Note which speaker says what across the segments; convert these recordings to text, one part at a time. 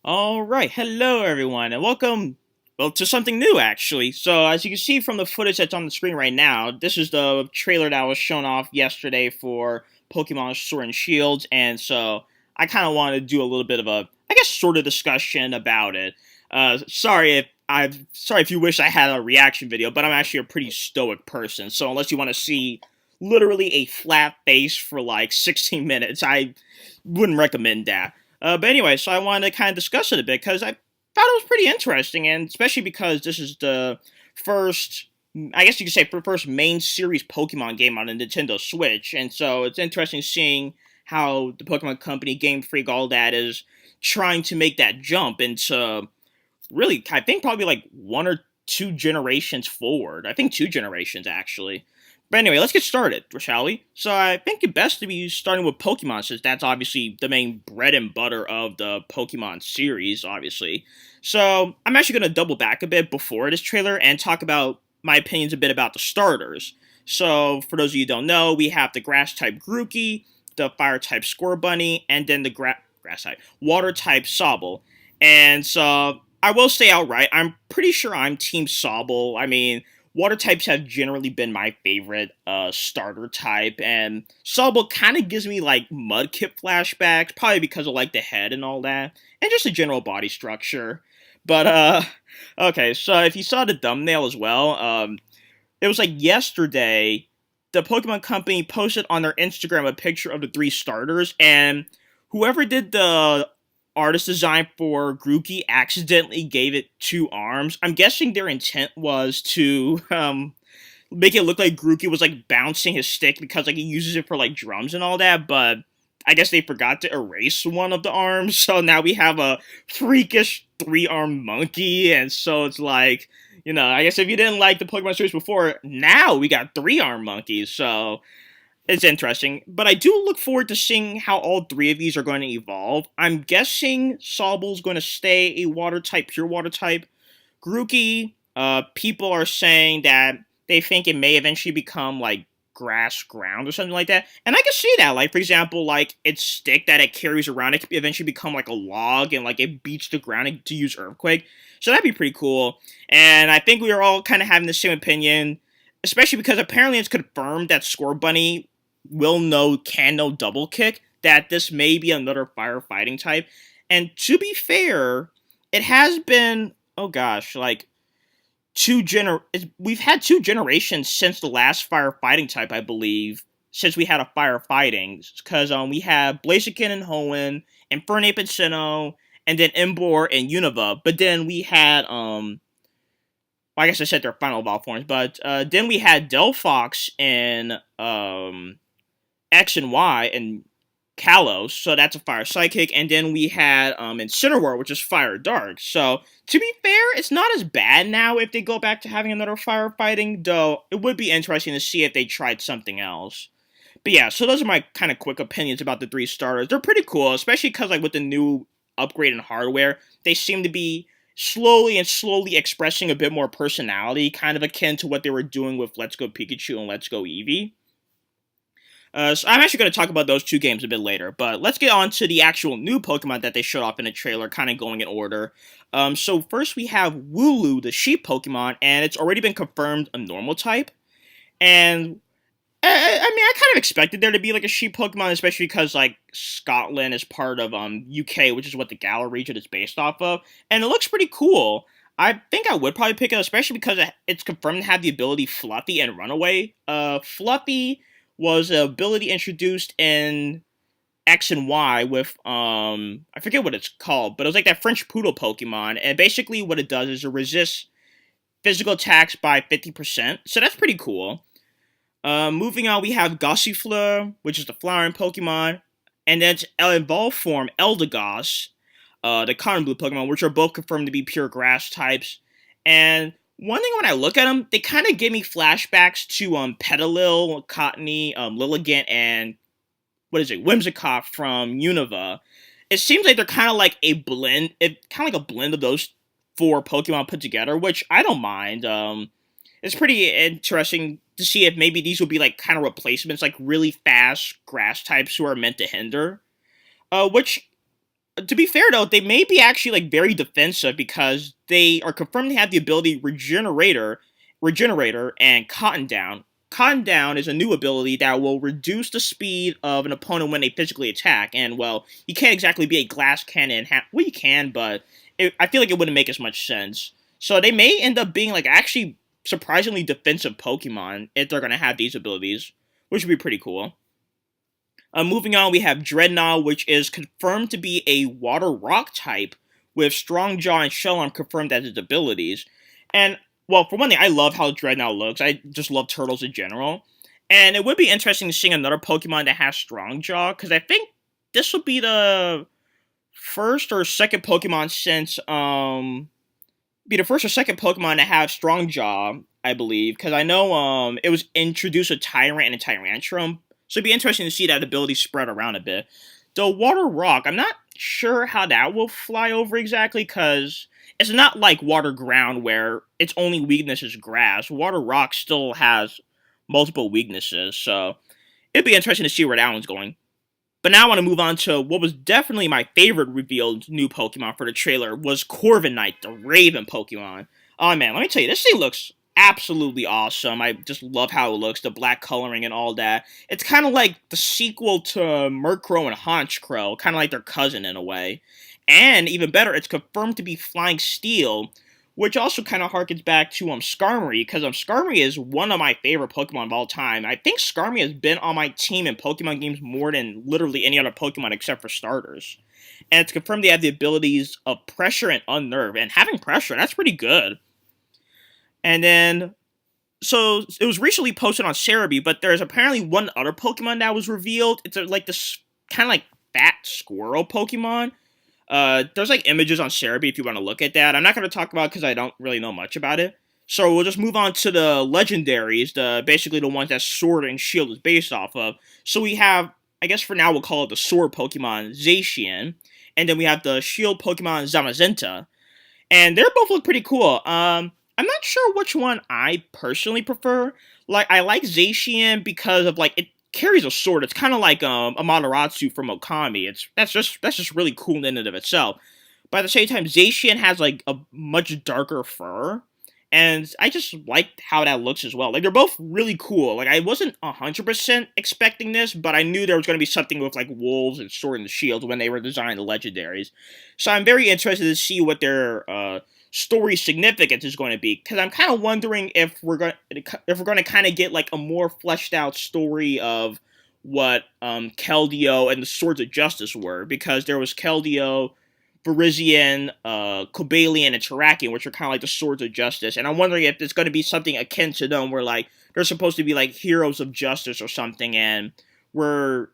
Speaker 1: All right, hello everyone, and welcome, to something new actually. So, as you can see from the footage that's on the screen right now, this is the trailer that was shown off yesterday for Pokemon Sword and Shield, and so I kind of wanted to do a little bit of a, I guess, sort of discussion about it. Sorry if you wish I had a reaction video, but I'm actually a pretty stoic person, so unless you want to see literally a flat face for like 16 minutes, I wouldn't recommend that. But anyway, so I wanted to kind of discuss it a bit because I thought it was pretty interesting, and especially because this is the first, I guess you could say, first main series Pokemon game on the Nintendo Switch, and so it's interesting seeing how the Pokemon Company, Game Freak, all that is trying to make that jump into really, I think probably like one or two generations forward. I think two generations actually. But anyway, let's get started, shall we? So I think it best to be starting with Pokemon, since that's obviously the main bread and butter of the Pokemon series, obviously. So I'm actually going to double back a bit before this trailer and talk about my opinions a bit about the starters. So for those of you who don't know, we have the Grass-type Grookey, the Fire-type Scorbunny, and then the Grass-type Water-type Sobble. And so I will say outright, I'm pretty sure I'm Team Sobble. I mean, water types have generally been my favorite starter type, and Sobble kind of gives me like Mudkip flashbacks, probably because of like the head and all that, and just the general body structure. But okay, so if you saw the thumbnail as well, it was like yesterday. The Pokemon Company posted on their Instagram a picture of the three starters, and whoever did the artist design for Grookey accidentally gave it two arms. I'm guessing their intent was to make it look like Grookey was like bouncing his stick because like he uses it for like drums and all that, but I guess they forgot to erase one of the arms, so now we have a freakish three-armed monkey, and so it's like, I guess if you didn't like the Pokemon series before, now we got three-armed monkeys, so it's interesting, but I do look forward to seeing how all three of these are going to evolve. I'm guessing Sobble's going to stay a water type, pure water type. Grookey, people are saying that they think it may eventually become like grass ground or something like that. And I can see that. Like, for example, like its stick that it carries around, it could eventually become like a log and like it beats the ground to use Earthquake. So that'd be pretty cool. And I think we are all kind of having the same opinion, especially because apparently it's confirmed that Scorbunny can know double kick, that this may be another firefighting type. And to be fair, it has been, oh gosh, like we've had two generations since the last firefighting type, I believe, since we had a firefighting, because we had Blaziken and Hoenn, Infernape and Sinnoh, and then Emboar and Unova. But then we had well, I guess I said their final evolved forms, but then we had Delphox and X and Y and Kalos, so that's a fire psychic, and then we had Incineroar, which is fire dark. So to be fair, it's not as bad now if they go back to having another firefighting, though it would be interesting to see if they tried something else. But yeah, so those are my kind of quick opinions about the three starters. They're pretty cool, especially because like with the new upgrade in hardware, they seem to be slowly expressing a bit more personality, kind of akin to what they were doing with Let's Go Pikachu and Let's Go Eevee. So I'm actually going to talk about those two games a bit later, but let's get on to the actual new Pokemon that they showed off in the trailer, kind of going in order. So first we have Wooloo, the sheep Pokemon, and it's already been confirmed a normal type. And I mean, I kind of expected there to be like a sheep Pokemon, especially because like Scotland is part of UK, which is what the Galar region is based off of, and it looks pretty cool. I think I would probably pick it, especially because it's confirmed to have the ability Fluffy and Runaway. Fluffy was an ability introduced in X and Y with I forget what it's called, but it was like that French Poodle Pokemon, and basically what it does is it resists physical attacks by 50%, so that's pretty cool. Moving on, we have Gossifleur, which is the flowering Pokemon, and then its evolved form, Eldegoss, the Cotton Blue Pokemon, which are both confirmed to be pure grass types. And one thing when I look at them, they kind of give me flashbacks to Petalil, Cottony, Lilligant, and Whimsicott from Unova. It seems like they're kind of like a blend, of those four Pokemon put together, which I don't mind. It's pretty interesting to see if maybe these will be like kind of replacements, like really fast grass types who are meant to hinder. Which To be fair though, they may be actually like very defensive because they are confirmed to have the ability Regenerator, and Cotton Down. Cotton Down is a new ability that will reduce the speed of an opponent when they physically attack. And well, you can't exactly be a glass cannon. Well, you can, but I feel like it wouldn't make as much sense. So they may end up being like actually surprisingly defensive Pokemon if they're gonna have these abilities, which would be pretty cool. Moving on, we have Dreadnought, which is confirmed to be a Water Rock type, with Strong Jaw and Shell Arm confirmed as its abilities. And, well, for one thing, I love how Dreadnought looks. I just love turtles in general. And it would be interesting seeing another Pokemon that has Strong Jaw, because I think this would be the first or second Pokemon since, be the first or second Pokemon to have Strong Jaw, I believe, because I know, it was introduced a Tyrant and a Tyrantrum, so it'd be interesting to see that ability spread around a bit. The Water Rock, I'm not sure how that will fly over exactly, because it's not like Water Ground where its only weakness is grass. Water Rock still has multiple weaknesses, so it'd be interesting to see where that one's going. But now I want to move on to what was definitely my favorite revealed new Pokemon for the trailer was Corviknight, the Raven Pokemon. Oh man, let me tell you, this thing looks absolutely awesome. I just love how it looks, the black coloring and all that. It's kind of like the sequel to Murkrow and Honchkrow, kind of like their cousin in a way. And even better, it's confirmed to be Flying Steel, which also kind of harkens back to Skarmory, because Skarmory is one of my favorite Pokemon of all time. I think Skarmory has been on my team in Pokemon games more than literally any other Pokemon except for starters. And it's confirmed they have the abilities of Pressure and Unnerve, and having Pressure, that's pretty good. And then, so it was recently posted on Cerebi, but there's apparently one other Pokemon that was revealed. It's like this kind of like fat squirrel Pokemon. There's like images on Cerebi if you want to look at that. I'm not going to talk about it because I don't really know much about it. So we'll just move on to the legendaries, basically the ones that Sword and Shield is based off of. So we have, I guess for now we'll call it the Sword Pokemon Zacian, and then we have the Shield Pokemon Zamazenta, and they both look pretty cool. I'm not sure which one I personally prefer. Like, I like Zacian because of, like, it carries a sword. It's kind of like a Amaterasu from Okami. That's just really cool in and of itself. But at the same time, Zacian has, like, a much darker fur. And I just like how that looks as well. Like, they're both really cool. Like, I wasn't 100% expecting this, but I knew there was going to be something with, like, wolves and sword and shields when they were designing the legendaries. So I'm very interested to see what their, story significance is going to be, because I'm kind of wondering if we're going to kind of get like a more fleshed out story of what Keldeo and the Swords of Justice were, because there was Keldeo, Virizion, Cobalion, and Terrakion, which are kind of like the Swords of Justice, and I'm wondering if it's going to be something akin to them, where like they're supposed to be like heroes of justice or something, and we're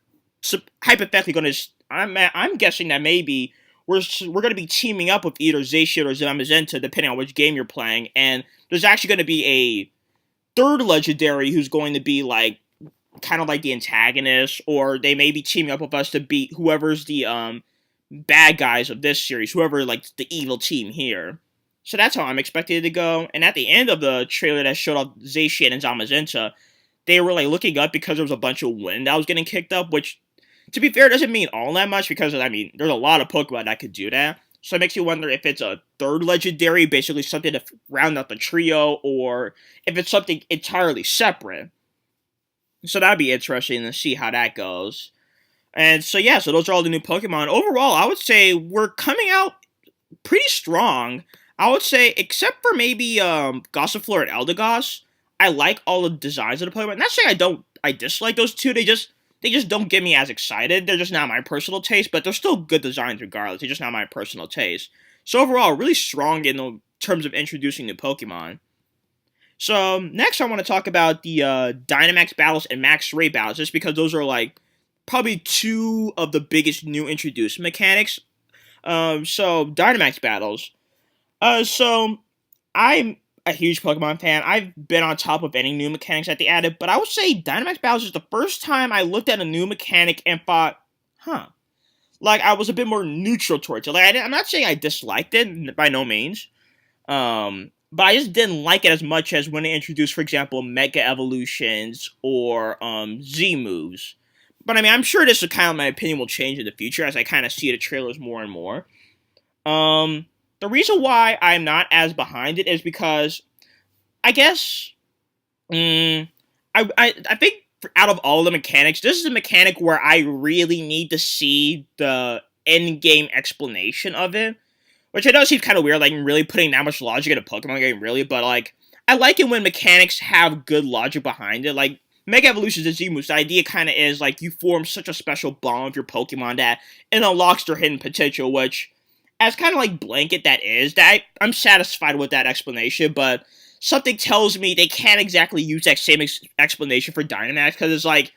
Speaker 1: hypothetically going to. I'm guessing that maybe we're going to be teaming up with either Zacian or Zamazenta, depending on which game you're playing, and there's actually going to be a third legendary who's going to be, like, kind of like the antagonist, or they may be teaming up with us to beat whoever's the, bad guys of this series, whoever, like, the evil team here. So that's how I'm expecting it to go, and at the end of the trailer that showed off Zacian and Zamazenta, they were, like, looking up because there was a bunch of wind that was getting kicked up, which, to be fair, doesn't mean all that much, because, I mean, there's a lot of Pokemon that could do that. So it makes you wonder if it's a third legendary, basically something to round out the trio, or if it's something entirely separate. So that'd be interesting to see how that goes. And so yeah, so those are all the new Pokemon. Overall, I would say we're coming out pretty strong. I would say, except for maybe Gossifleur and Eldegoss, I like all the designs of the Pokemon. Not saying I dislike those two, they just don't get me as excited. They're just not my personal taste, but they're still good designs regardless. They're just not my personal taste. So overall, really strong in the terms of introducing new Pokemon. So next I want to talk about the Dynamax battles and Max Ray battles, just because those are like probably two of the biggest new introduced mechanics. So Dynamax battles. So I'm a huge Pokemon fan. I've been on top of any new mechanics that they added, but I would say Dynamax Battles is the first time I looked at a new mechanic and thought, huh. Like, I was a bit more neutral towards it. Like, I'm not saying I disliked it, by no means. But I just didn't like it as much as when they introduced, for example, Mega Evolutions or Z moves. But I mean, I'm sure this is kind of my opinion will change in the future as I kind of see the trailers more and more. The reason why I'm not as behind it is because I guess I think out of all the mechanics, this is a mechanic where I really need to see the end game explanation of it, which I know seems kind of weird, like really putting that much logic in a Pokemon game, really. But like, I like it when mechanics have good logic behind it. Like Mega Evolutions and Z-Moves, the idea kind of is like you form such a special bond with your Pokemon that it unlocks their hidden potential, which, as kind of like blanket that is, I'm satisfied with that explanation, but something tells me they can't exactly use that same explanation for Dynamax, because it's like,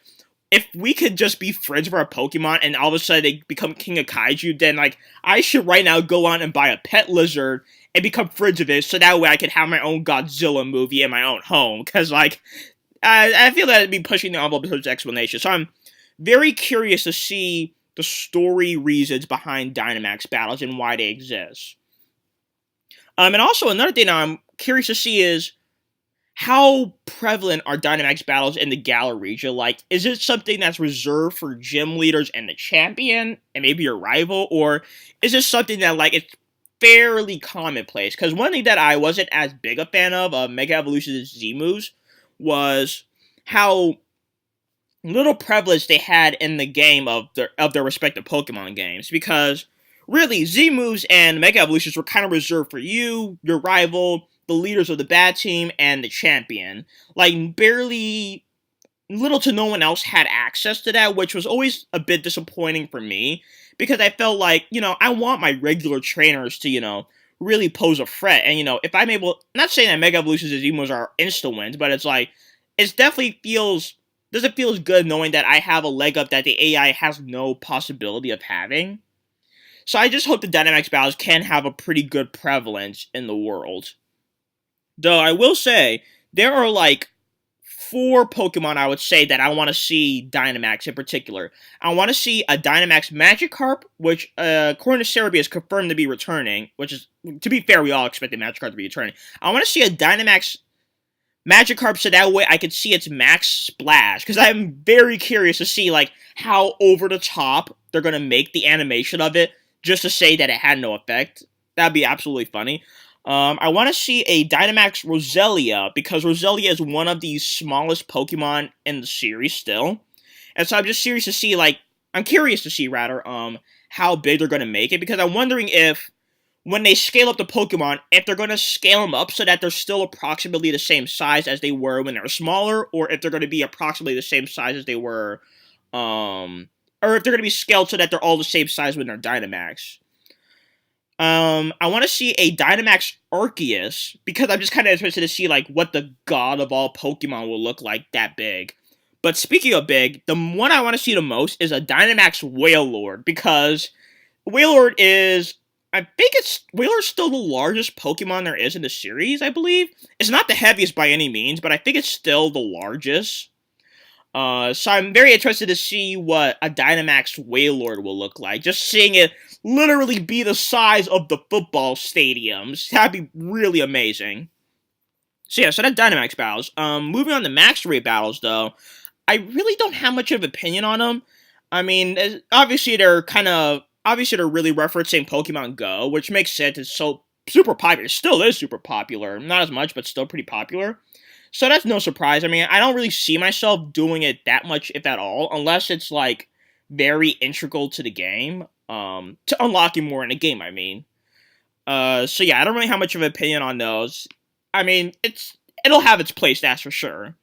Speaker 1: if we could just be friends with our Pokemon and all of a sudden they become King of Kaiju, then like I should right now go on and buy a pet lizard and become friends with it, so that way I could have my own Godzilla movie in my own home. Because like I feel that it'd be pushing the envelope in terms of explanation. So I'm very curious to see the story reasons behind Dynamax battles and why they exist. And also another thing I'm curious to see is how prevalent are Dynamax battles in the Galar region? Like, is it something that's reserved for gym leaders and the champion, and maybe your rival, or is it something that, like, it's fairly commonplace? Because one thing that I wasn't as big a fan of Mega Evolution's Z-Moves was how little prevalence they had in the game of their respective Pokemon games, because really Z-Moves and Mega Evolutions were kind of reserved for you, your rival, the leaders of the bad team, and the champion. Like, barely, little to no one else had access to that, which was always a bit disappointing for me, because I felt like, I want my regular trainers to, really pose a threat. And, if I'm able, not saying that Mega Evolutions and Z-Moves are insta-wins, but it's like, it definitely doesn't feel as good knowing that I have a leg up that the AI has no possibility of having. So I just hope the Dynamax battles can have a pretty good prevalence in the world. Though I will say, there are like 4 Pokemon I would say that I want to see Dynamax in particular. I want to see a Dynamax Magikarp, which according to Cerebi is confirmed to be returning, which is, to be fair, we all expected Magikarp to be returning. I want to see a Dynamax Magikarp so that way I could see its max splash, because I'm very curious to see like how over the top they're going to make the animation of it just to say that it had no effect. That'd be absolutely funny. I want to see a Dynamax Roselia, because Roselia is one of the smallest Pokemon in the series still. And so I'm just curious to see, how big they're going to make it, because I'm wondering if, when they scale up the Pokemon, if they're going to scale them up so that they're still approximately the same size as they were when they were smaller, or if they're going to be approximately the same size as they were, or if they're going to be scaled so that they're all the same size when they're Dynamax. I want to see a Dynamax Arceus, because I'm just kind of interested to see, like, what the god of all Pokemon will look like that big. But speaking of big, the one I want to see the most is a Dynamax Wailord, because Wailord is, Wailord's still the largest Pokemon there is in the series, I believe. It's not the heaviest by any means, but I think it's still the largest. So I'm very interested to see what a Dynamax Wailord will look like. Just seeing it literally be the size of the football stadiums. That'd be really amazing. So yeah, so that's Dynamax battles. Moving on to Max Rate battles, though, I really don't have much of an opinion on them. I mean, obviously they're really referencing Pokemon Go, which makes sense. It's so super popular. It still is super popular. Not as much, but still pretty popular. So that's no surprise. I mean, I don't really see myself doing it that much, if at all, unless it's, like, very integral to the game. To unlocking more in the game, I mean. So yeah, I don't really have much of an opinion on those. I mean, it'll have its place, that's for sure.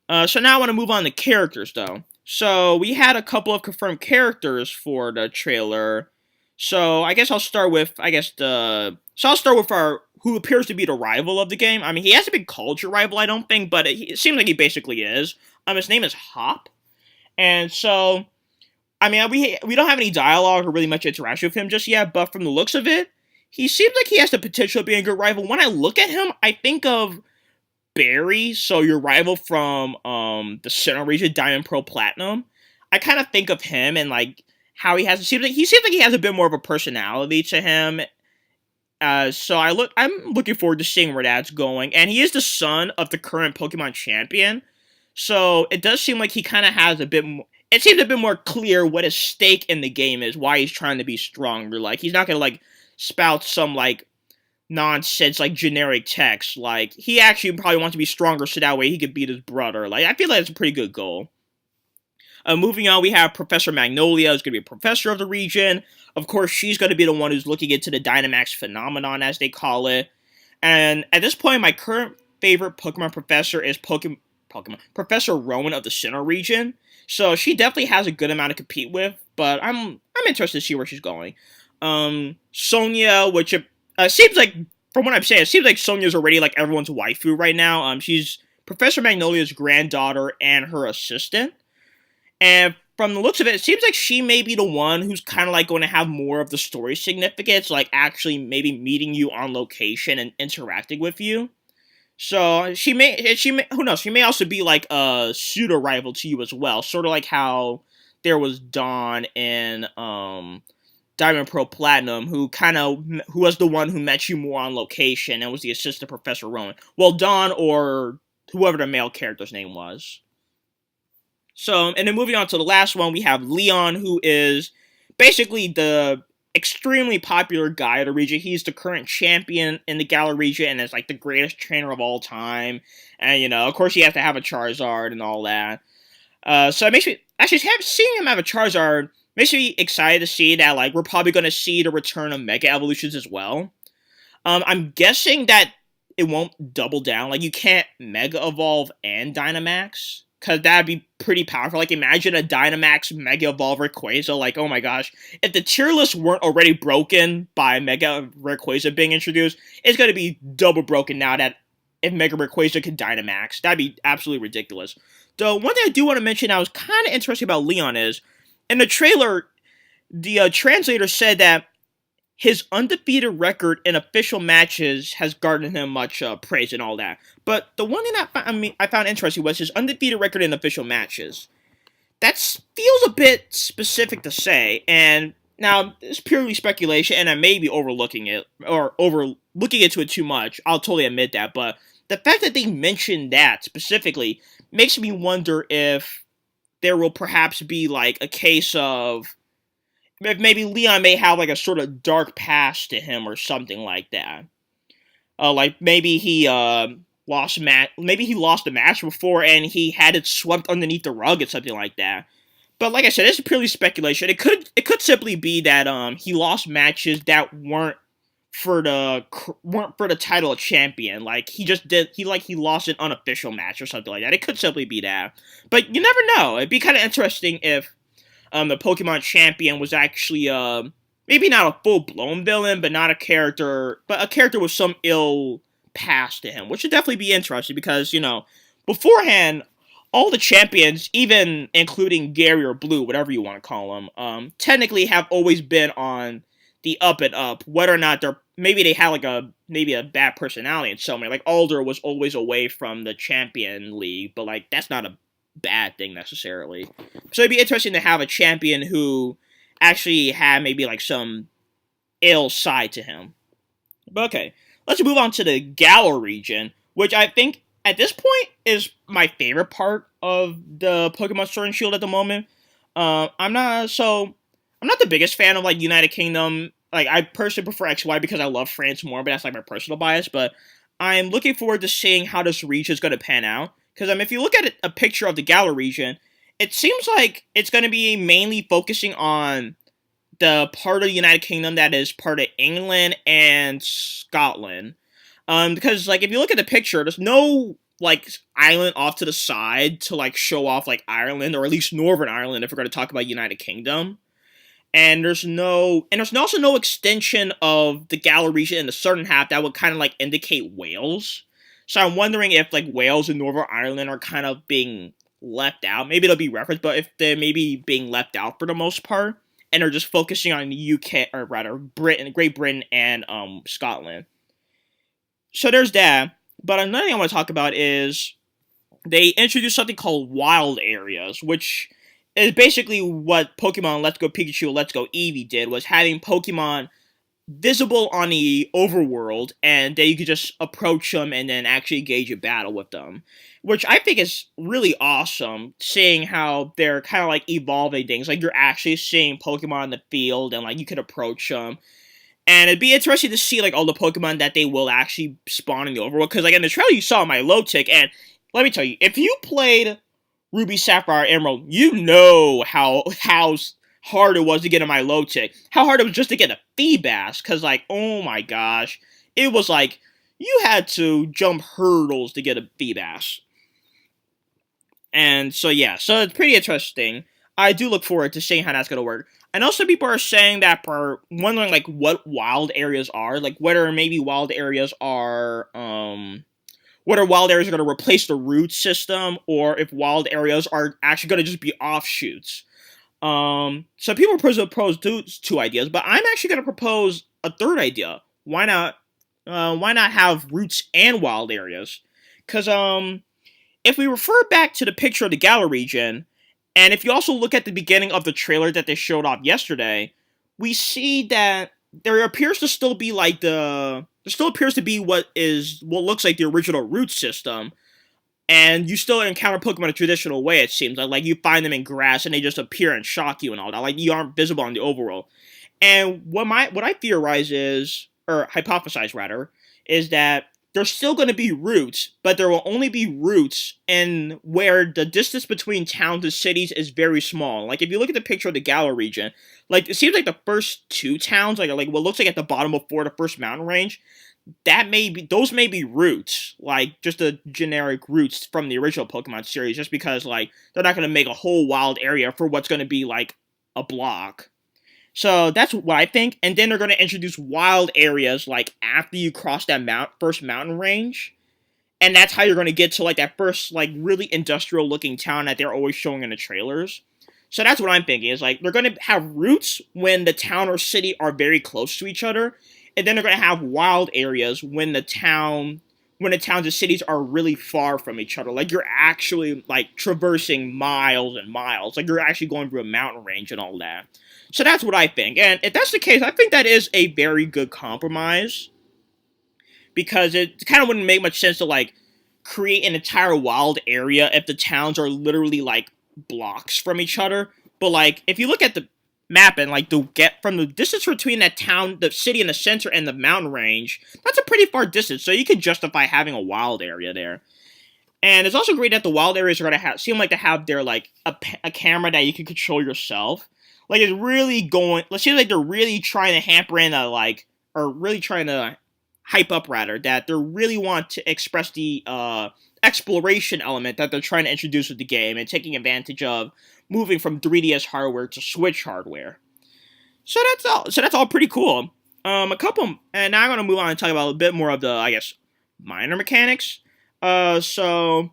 Speaker 1: So now I want to move on to characters, though. So we had a couple of confirmed characters for the trailer. So I guess I'll start with, our who appears to be the rival of the game. I mean, he hasn't been called your rival, I don't think, but it seems like he basically is. His name is Hop. And so, I mean, we don't have any dialogue or really much interaction with him just yet, but from the looks of it, he seems like he has the potential of being a good rival. When I look at him, I think of Barry, so your rival from the Sinnoh region, Diamond, Pearl, Platinum. I kind of think of him and like how he seems like he has a bit more of a personality to him. So I'm looking forward to seeing where that's going. And he is the son of the current Pokemon champion, so it does seem like he kind of has a bit more. it seems a bit more clear what his stake in the game is, why he's trying to be stronger. Like, he's not gonna, like, spout some, like, nonsense, like, generic text. Like, he actually probably wants to be stronger so that way he could beat his brother. Like, I feel like it's a pretty good goal. Moving on, we have Professor Magnolia, who's going to be a professor of the region. Of course, she's going to be the one who's looking into the Dynamax phenomenon, as they call it. And at this point, my current favorite Pokemon professor is Professor Rowan of the Sinnoh region. So she definitely has a good amount to compete with, but I'm interested to see where she's going. Sonia, which seems like, from what I'm saying, it seems like Sonia's already like everyone's waifu right now. She's Professor Magnolia's granddaughter and her assistant. And from the looks of it, it seems like she may be the one who's kind of like going to have more of the story significance, like actually maybe meeting you on location and interacting with you. So she may, who knows? She may also be like a pseudo rival to you as well, sort of like how there was Dawn in Diamond Pearl Platinum, who was the one who met you more on location and was the assistant Professor Rowan. Well, Dawn or whoever the male character's name was. So, and then moving on to the last one, we have Leon, who is basically the extremely popular guy of the region. He's the current champion in the Galar region and is like the greatest trainer of all time. And, you know, of course, he has to have a Charizard and all that. So it makes me, actually, seeing him have a Charizard makes me excited to see that, like, we're probably going to see the return of Mega Evolutions as well. I'm guessing that it won't double down. Like, you can't Mega Evolve and Dynamax, because that'd be pretty powerful. Like, imagine a Dynamax Mega Evolve Rayquaza. Like, oh my gosh. If the tier lists weren't already broken by Mega Rayquaza being introduced, it's going to be double broken now that if Mega Rayquaza could Dynamax. That'd be absolutely ridiculous. Though, one thing I do want to mention that was kind of interesting about Leon is, in the trailer, the translator said that his undefeated record in official matches has garnered him much praise and all that. But the one thing that I found interesting was his undefeated record in official matches. That feels a bit specific to say, and now it's purely speculation, and I may be overlooking it, or looking into it too much. I'll totally admit that, but the fact that they mentioned that specifically makes me wonder if there will perhaps be like a case of maybe Leon may have like a sort of dark past to him or something like that. Like maybe he lost a match before and he had it swept underneath the rug or something like that. But like I said, it's purely speculation. It could simply be that he lost matches that weren't for the title of champion. Like he lost an unofficial match or something like that. It could simply be that. But you never know. It'd be kind of interesting if the Pokemon champion was actually maybe not a full-blown villain, but a character with some ill past to him, which would definitely be interesting because, you know, beforehand, all the champions, even including Gary or Blue, whatever you want to call them, technically have always been on the up and up, whether or not they had like a bad personality in some way. Like Alder was always away from the champion league, but like that's not a bad thing necessarily. So it'd be interesting to have a champion who actually had maybe like some ill side to him. But okay, let's move on to the Galar region, which I think at this point is my favorite part of the Pokemon Sword and Shield at the moment. I'm not the biggest fan of like United Kingdom. Like I personally prefer XY because I love France more, but that's like my personal bias. But I'm looking forward to seeing how this region is going to pan out. Because if you look at a picture of the Galar region, it seems like it's going to be mainly focusing on the part of the United Kingdom that is part of England and Scotland. Because like if you look at the picture, there's no like island off to the side to like show off like Ireland, or at least Northern Ireland if we're going to talk about United Kingdom. And there's also no extension of the Galar region in the southern half that would kind of like indicate Wales. So I'm wondering if like Wales and Northern Ireland are kind of being left out. Maybe they'll be referenced, but if they're maybe being left out for the most part, and they're just focusing on the UK, or rather Great Britain and Scotland. So there's that. But another thing I want to talk about is they introduced something called wild areas, which is basically what Pokemon Let's Go Pikachu, Let's Go Eevee did, was having Pokemon visible on the overworld, and then you could just approach them and then actually engage a battle with them, which I think is really awesome. Seeing how they're kind of like evolving things, like you're actually seeing Pokemon in the field, and like you could approach them. And it'd be interesting to see like all the Pokemon that they will actually spawn in the overworld. Because like in the trailer you saw my Milotic, and let me tell you, if you played Ruby, Sapphire, Emerald, you know how hard it was to get a Milotic. How hard it was just to get a Feebas. Because like, oh my gosh, it was like you had to jump hurdles to get a Feebas. And so yeah, so it's pretty interesting. I do look forward to seeing how that's gonna work. I know some people are saying that for wondering like what wild areas are, like whether maybe wild areas are whether wild areas are gonna replace the root system or if wild areas are actually gonna just be offshoots. So people propose two ideas, but I'm actually gonna propose a third idea. Why not? Why not have roots and wild areas? Because if we refer back to the picture of the Galar region, and if you also look at the beginning of the trailer that they showed off yesterday, we see that there appears to still be like there still appears to be what looks like the original root system, and you still encounter Pokemon a traditional way. It seems like you find them in grass and they just appear and shock you and all that. Like you aren't visible on the overworld. And what I theorize is, or hypothesize rather, is that there's still going to be roots, but there will only be roots in where the distance between towns and cities is very small. Like if you look at the picture of the Galar region, like it seems like the first two towns, like what looks like at the bottom of the first mountain range, those may be roots, like just the generic roots from the original Pokemon series, just because like they're not going to make a whole wild area for what's going to be like a block. So that's what I think. And then they're going to introduce wild areas like after you cross that first mountain range. And that's how you're going to get to like that first like really industrial looking town that they're always showing in the trailers. So that's what I'm thinking is like they're going to have roots when the town or city are very close to each other. And then they're going to have wild areas when the towns and cities are really far from each other. Like you're actually like traversing miles and miles. Like you're actually going through a mountain range and all that. So that's what I think. And if that's the case, I think that is a very good compromise. Because it kind of wouldn't make much sense to like create an entire wild area if the towns are literally like blocks from each other. But like if you look at the map and like get from the distance between that town, the city in the center and the mountain range, that's a pretty far distance. So you could justify having a wild area there. And it's also great that the wild areas are going to seem like to have their like a camera that you can control yourself. Like it's really let's say like they're really trying to hamper in or really trying to hype up rather, that they really want to express the exploration element that they're trying to introduce with the game and taking advantage of moving from 3DS hardware to Switch hardware. So that's all pretty cool. And now I'm gonna move on and talk about a bit more of the, I guess, minor mechanics. So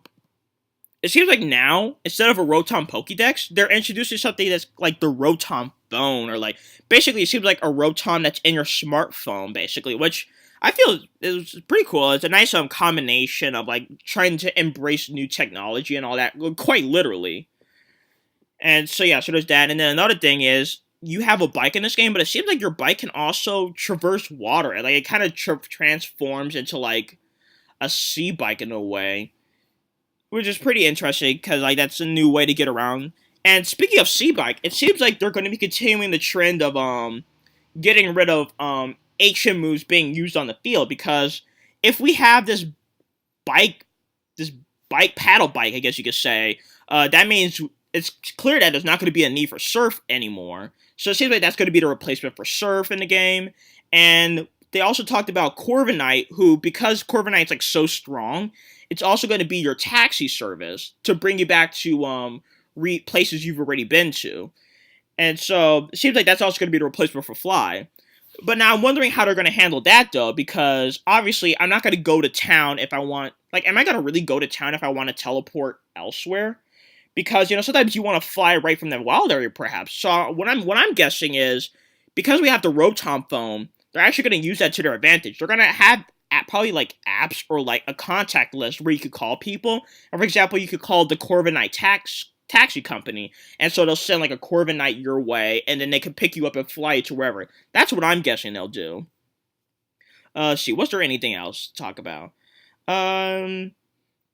Speaker 1: it seems like now, instead of a Rotom Pokédex, they're introducing something that's like the Rotom phone, or like, basically it seems like a Rotom that's in your smartphone, basically, which I feel is pretty cool. It's a nice combination of like trying to embrace new technology and all that, quite literally. And so yeah, so there's that. And then another thing is, you have a bike in this game, but it seems like your bike can also traverse water. And like it kind of transforms into like a sea bike in a way, which is pretty interesting because like that's a new way to get around. And speaking of sea bike, it seems like they're going to be continuing the trend of getting rid of ancient moves being used on the field, because if we have this paddle bike, I guess you could say, that means it's clear that there's not going to be a need for Surf anymore. So it seems like that's going to be the replacement for Surf in the game. And they also talked about Corviknight, who, because Corviknight's like so strong, it's also going to be your taxi service to bring you back to places you've already been to. And so it seems like that's also going to be the replacement for Fly. But now I'm wondering how they're going to handle that, though, because obviously I'm not going to go to town if I want... Like, am I going to really go to town if I want to teleport elsewhere? Because, you know, sometimes you want to fly right from the wild area, perhaps. So what I'm guessing is, because we have the Rotom phone, they're actually going to use that to their advantage. They're going to have probably like apps or like a contact list where you could call people. And for example, you could call the Corviknight taxi company, and so they'll send like a Corviknight your way, and then they can pick you up and fly you to wherever. That's what I'm guessing they'll do. Let's see, was there anything else to talk about? Um,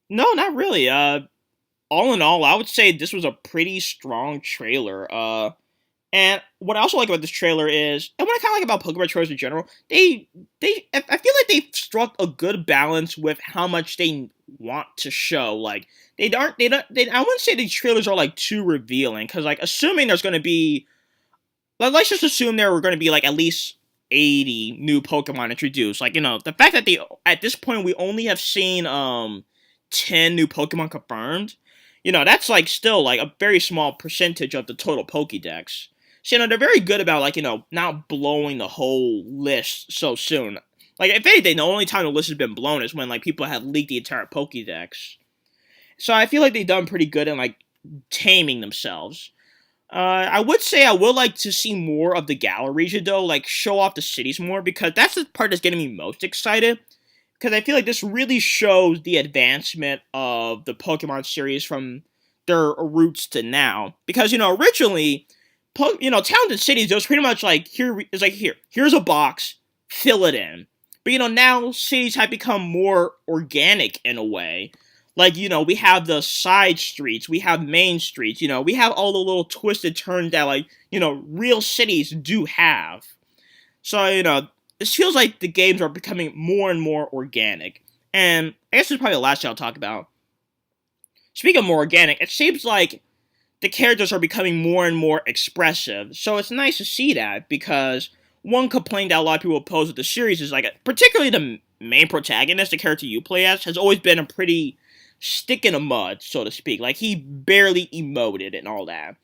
Speaker 1: no, not really. All in all, I would say this was a pretty strong trailer. And what I also like about this trailer is, and what I kind of like about Pokemon trailers in general, I feel like they've struck a good balance with how much they want to show. Like I wouldn't say these trailers are like too revealing, because like assuming there's going to be, let's just assume there were going to be like at least 80 new Pokemon introduced. Like, the fact that at this point we only have seen 10 new Pokemon confirmed. That's like still like a very small percentage of the total Pokédex. So, they're very good about, like, not blowing the whole list so soon. Like, if anything, the only time the list has been blown is when, like, people have leaked the entire Pokédex. So I feel like they've done pretty good in, like, taming themselves. I would say I would like to see more of the Galar region, though, like, show off the cities more, because that's the part that's getting me most excited. Because I feel like this really shows the advancement of the Pokemon series from their roots to now. Because, originally, towns and cities, it was pretty much like, here's a box, fill it in. But, now cities have become more organic in a way. Like, we have the side streets, we have main streets, we have all the little twisted turns that, like, real cities do have. So, it feels like the games are becoming more and more organic. And I guess this is probably the last thing I'll talk about. Speaking of more organic, it seems like the characters are becoming more and more expressive. So it's nice to see that, because one complaint that a lot of people pose with the series is, like, particularly the main protagonist, the character you play as, has always been a pretty stick in the mud, so to speak. Like, he barely emoted and all that.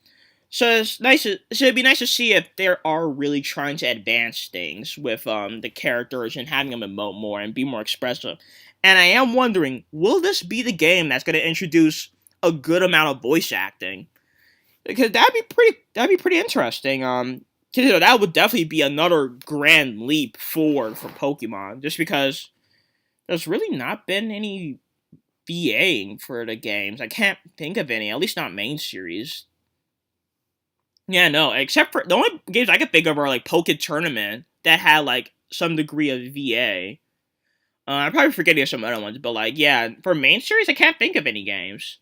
Speaker 1: So it'd be nice to see if they are really trying to advance things with the characters and having them emote more and be more expressive. And I am wondering, will this be the game that's going to introduce a good amount of voice acting? Because that'd be pretty interesting. That would definitely be another grand leap forward for Pokemon, just because there's really not been any VAing for the games. I can't think of any, at least not main series. Yeah, no, except for the only games I can think of are like Poke Tournament that had like some degree of VA. I'm probably forgetting some other ones, but like, yeah, for main series, I can't think of any games.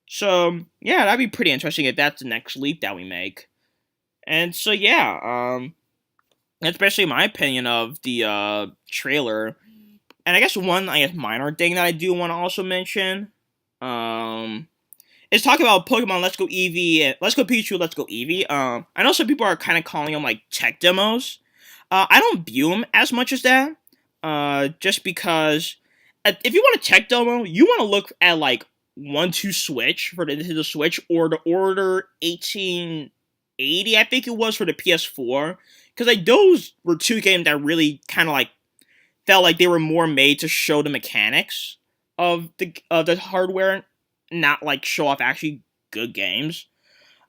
Speaker 1: So, yeah, that'd be pretty interesting if that's the next leap that we make. And so, yeah, that's basically my opinion of the trailer. And I guess one, minor thing that I do want to also mention, is talk about Pokemon Let's Go Eevee, Let's Go Pikachu, Let's Go Eevee. I know some people are kind of calling them, like, tech demos. I don't view them as much as that, just because if you want a tech demo, you want to look at, like, 1-2 Switch for the Nintendo Switch, or the Order 1880, I think it was, for the PS4. Because, like, those were two games that really kind of, like, felt like they were more made to show the mechanics of the hardware, not, like, show off actually good games.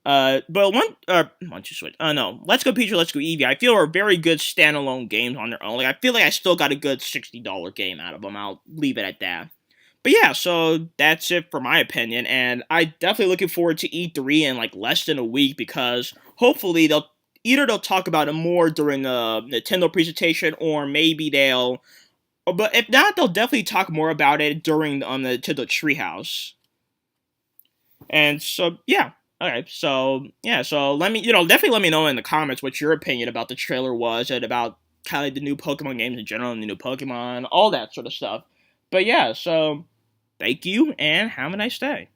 Speaker 1: But Let's Go Pikachu, Let's Go Eevee, I feel are very good standalone games on their own. Like, I feel like I still got a good $60 game out of them. I'll leave it at that. But yeah, so that's it for my opinion, and I definitely looking forward to E3 in like less than a week, because hopefully they'll talk about it more during the Nintendo presentation, or maybe but if not, they'll definitely talk more about it during the Nintendo Treehouse. And so, yeah. Okay, so, yeah, so let me, definitely let me know in the comments what your opinion about the trailer was, and about kind of the new Pokemon games in general, and the new Pokemon, all that sort of stuff. But yeah, so, thank you, and have a nice day.